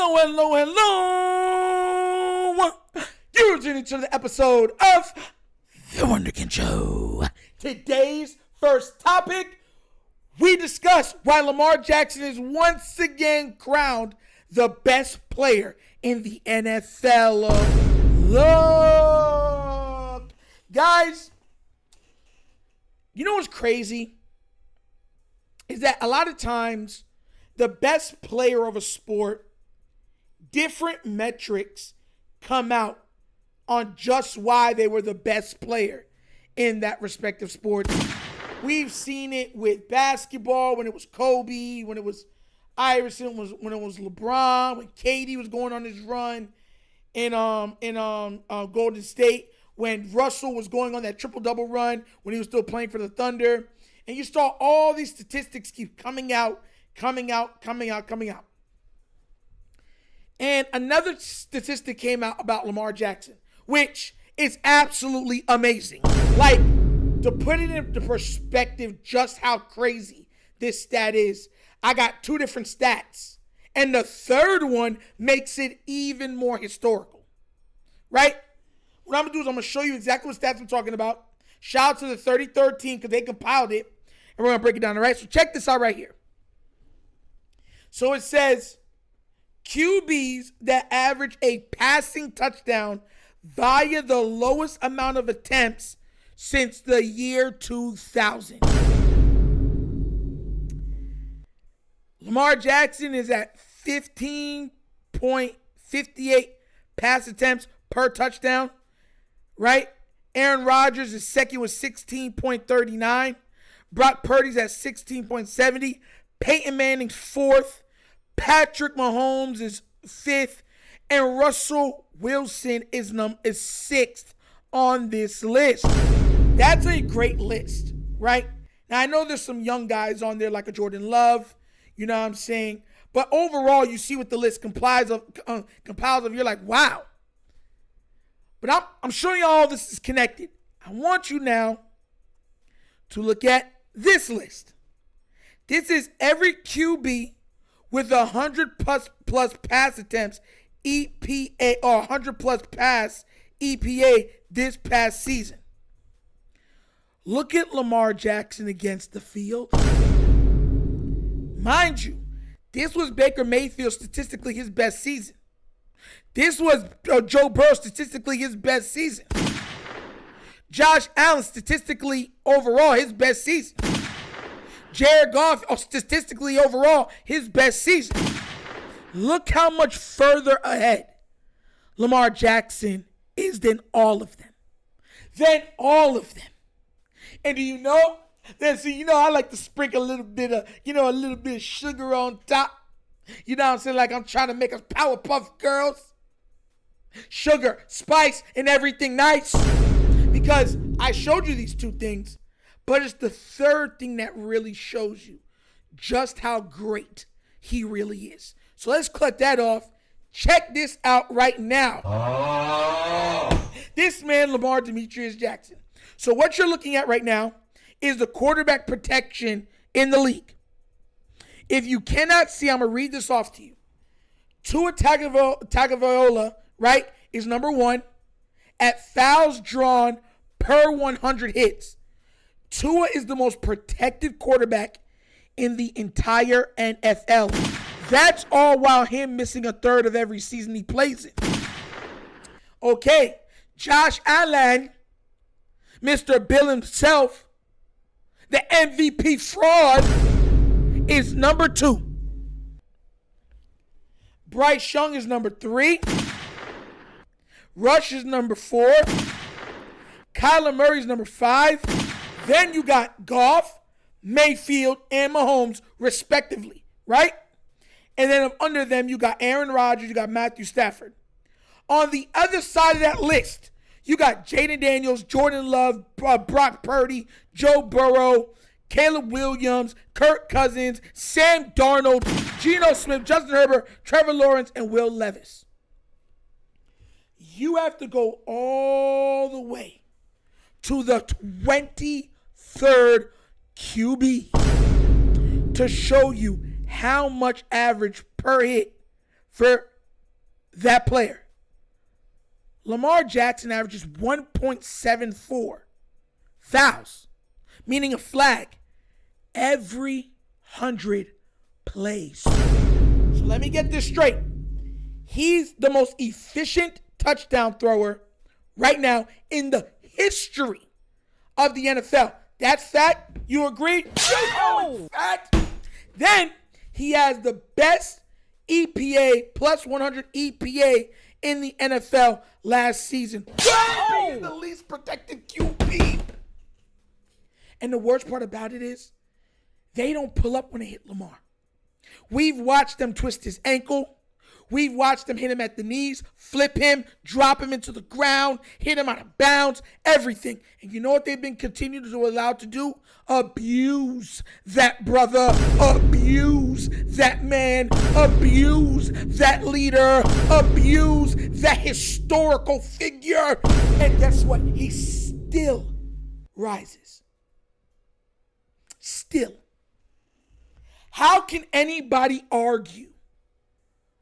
Hello. You're tuning to the episode of The Wunderkind Show. Today's first topic, we discuss why Lamar Jackson is once again crowned the best player in the NFL. Look, guys, you know what's crazy? Is that a lot of times the best player of a sport, different metrics come out on just why they were the best player in that respective sport. We've seen it with basketball when it was Kobe, when it was Iverson, when it was LeBron, when KD was going on his run in Golden State, when Russell was going on that triple-double run when he was still playing for the Thunder. And you saw all these statistics keep coming out. And another statistic came out about Lamar Jackson, which is absolutely amazing. Like, to put it into perspective just how crazy this stat is, I got two different stats. And the third one makes it even more historical. Right? What I'm going to do is I'm going to show you exactly what stats I'm talking about. Shout out to the 33rd team because they compiled it. And we're going to break it down. All right? So check this out right here. So it says QBs that average a passing touchdown via the lowest amount of attempts since the year 2000. Lamar Jackson is at 15.58 pass attempts per touchdown, right? Aaron Rodgers is second with 16.39. Brock Purdy's at 16.70. Peyton Manning's fourth. Patrick Mahomes is fifth. And Russell Wilson is sixth on this list. That's a great list, right? Now, I know there's some young guys on there like a Jordan Love. You know what I'm saying? But overall, you see what the list compiles of. You're like, wow. But I'm showing you all this is connected. I want you now to look at this list. This is every QB with 100 plus pass attempts, EPA, or 100 plus pass EPA this past season. Look at Lamar Jackson against the field. Mind you, this was Baker Mayfield statistically his best season. This was Joe Burrow statistically his best season. Josh Allen statistically overall his best season. Jared Goff statistically overall his best season. Look how much further ahead Lamar Jackson is than all of them. And do you know? I like to sprinkle a little bit of sugar on top. You know what I'm saying? Like I'm trying to make us Powerpuff Girls. Sugar, spice, and everything nice. Because I showed you these two things, but it's the third thing that really shows you just how great he really is. So let's cut that off. Check this out right now. Oh. This man, Lamar Demetrius Jackson. So what you're looking at right now is the quarterback protection in the league. If you cannot see, I'm going to read this off to you. Tua Tagovailoa, right, is number one at fouls drawn per 100 hits. Tua is the most protected quarterback in the entire NFL. That's all while him missing a third of every season he plays in. Okay, Josh Allen, Mr. Bill himself, the MVP fraud, is number two. Bryce Young is number three. Rush is number four. Kyler Murray is number five. Then you got Goff, Mayfield, and Mahomes, respectively, right? And then under them, you got Aaron Rodgers, you got Matthew Stafford. On the other side of that list, you got Jaden Daniels, Jordan Love, Brock Purdy, Joe Burrow, Caleb Williams, Kirk Cousins, Sam Darnold, Geno Smith, Justin Herbert, Trevor Lawrence, and Will Levis. You have to go all the way to the 23rd QB to show you how much average per hit for that player. Lamar Jackson averages 1.74 fouls, meaning a flag, every 100 plays. So let me get this straight. He's the most efficient touchdown thrower right now in the history of the NFL. That's fact. You agree? Oh, fact. Then he has the best EPA, plus 100 EPA in the NFL last season. Being the least protected QB. And the worst part about it is they don't pull up when they hit Lamar. We've watched them twist his ankle. We've watched them hit him at the knees, flip him, drop him into the ground, hit him out of bounds, everything. And you know what they've been continuing to allow to do? Abuse that brother, abuse that man, abuse that leader, abuse that historical figure. And guess what? He still rises. Still. How can anybody argue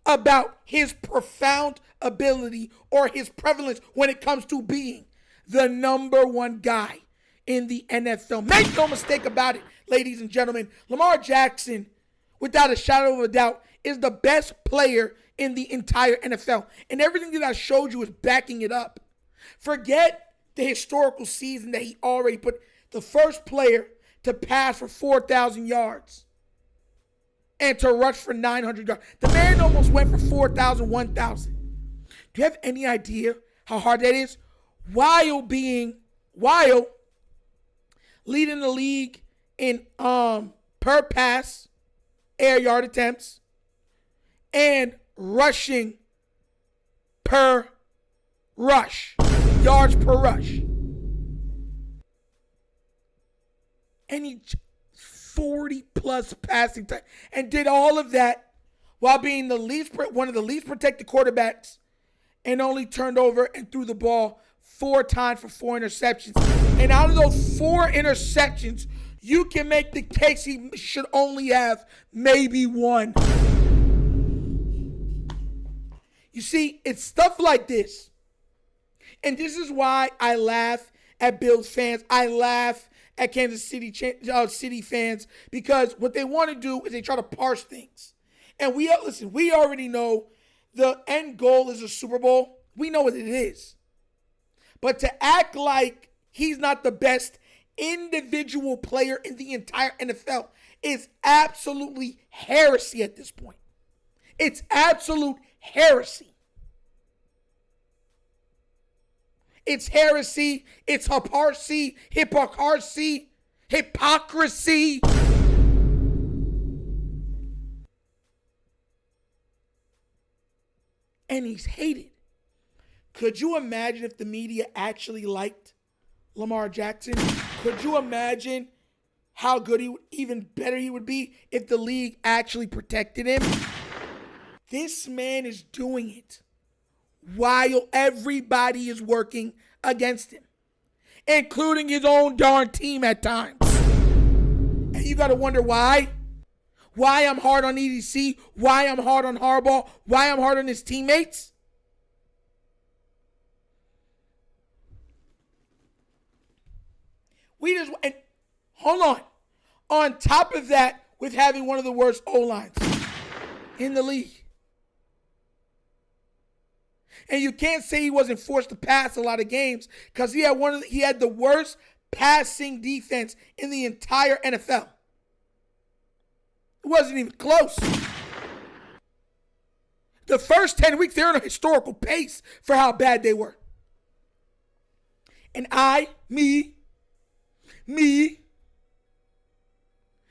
about his profound ability or his prevalence when it comes to being the number one guy in the NFL? Make no mistake about it, ladies and gentlemen. Lamar Jackson, without a shadow of a doubt, is the best player in the entire NFL. And everything that I showed you is backing it up. Forget the historical season that he already put. The first player to pass for 4,000 yards. And to rush for 900 yards. The man almost went for 4,000, 1,000. Do you have any idea how hard that is? While leading the league in per pass, air yard attempts, and rushing per rush, yards per rush. And he 40 plus passing time, and did all of that while being one of the least protected quarterbacks, and only turned over and threw the ball 4 times for 4 interceptions. And out of those 4 interceptions, you can make the case he should only have maybe 1. You see, it's stuff like this. And this is why I laugh at Bills fans. I laugh at Kansas City fans, because what they want to do is they try to parse things. And we already know the end goal is a Super Bowl. We know what it is. But to act like he's not the best individual player in the entire NFL is absolutely heresy at this point. It's absolute heresy. It's heresy. It's hypocrisy. And he's hated. Could you imagine if the media actually liked Lamar Jackson? Could you imagine how good even better he would be if the league actually protected him? This man is doing it while everybody is working against him, including his own darn team at times. And you got to wonder why. Why I'm hard on EDC, why I'm hard on Harbaugh, why I'm hard on his teammates. And hold on. On top of that, with having one of the worst O-lines in the league. And you can't say he wasn't forced to pass a lot of games, because he had the worst passing defense in the entire NFL. It wasn't even close. The first 10 weeks, they're on a historical pace for how bad they were. And me,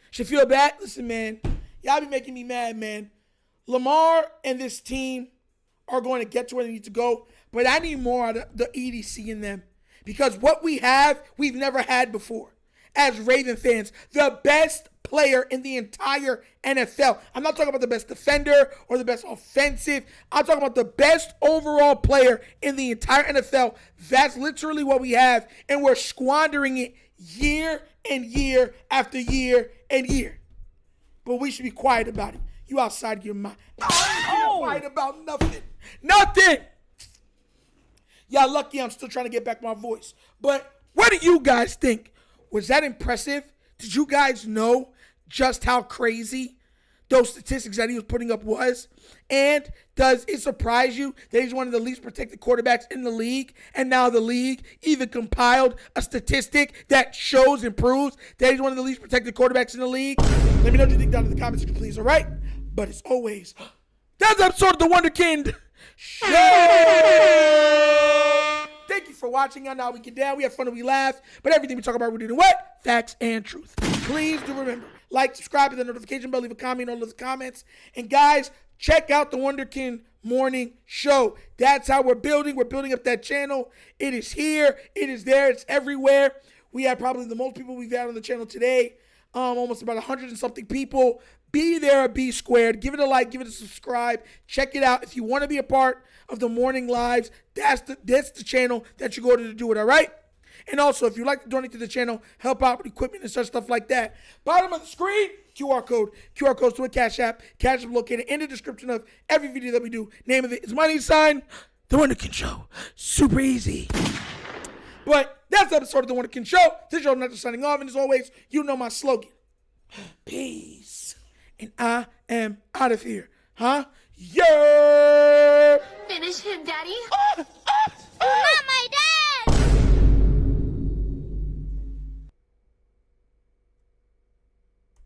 should feel bad. Listen, man, y'all be making me mad, man. Lamar and this team are going to get to where they need to go, but I need more out of the EDC in them, because what we have, we've never had before. As Raven fans, the best player in the entire NFL. I'm not talking about the best defender or the best offensive. I'm talking about the best overall player in the entire NFL. That's literally what we have, and we're squandering it year and year after year and year. But we should be quiet about it. You outside your mind. I ain't fight about nothing. Nothing. Y'all lucky I'm still trying to get back my voice. But what do you guys think? Was that impressive? Did you guys know just how crazy those statistics that he was putting up was? And does it surprise you that he's one of the least protected quarterbacks in the league? And now the league even compiled a statistic that shows and proves that he's one of the least protected quarterbacks in the league? Let me know what you think down in the comments, please, all right? But as always, that's an episode of The Wunderkind Show. Thank you for watching. Now we get down. We have fun and we laugh. But everything we talk about, we're doing what? Facts and truth. Please do remember, like, subscribe, hit the notification bell, leave a comment, all those comments. And guys, check out The Wunderkind Morning Show. That's how we're building. We're building up that channel. It is here. It is there. It's everywhere. We have probably the most people we've had on the channel today. Almost about 100 and something people. Be there or be squared. Give it a like. Give it a subscribe. Check it out. If you want to be a part of the morning lives, that's the channel that you go to do it, all right? And also, if you'd like to donate to the channel, help out with equipment and such stuff like that, bottom of the screen, QR code. QR codes to a Cash App. Cash App located in the description of every video that we do. Name of it is money sign, The Wunderkind Show. Super easy. But that's the episode of The Wunderkind Show. This is your not just signing off. And as always, you know my slogan. Peace. And I am out of here. Huh? Yeah. Finish him, Daddy. Not my dad!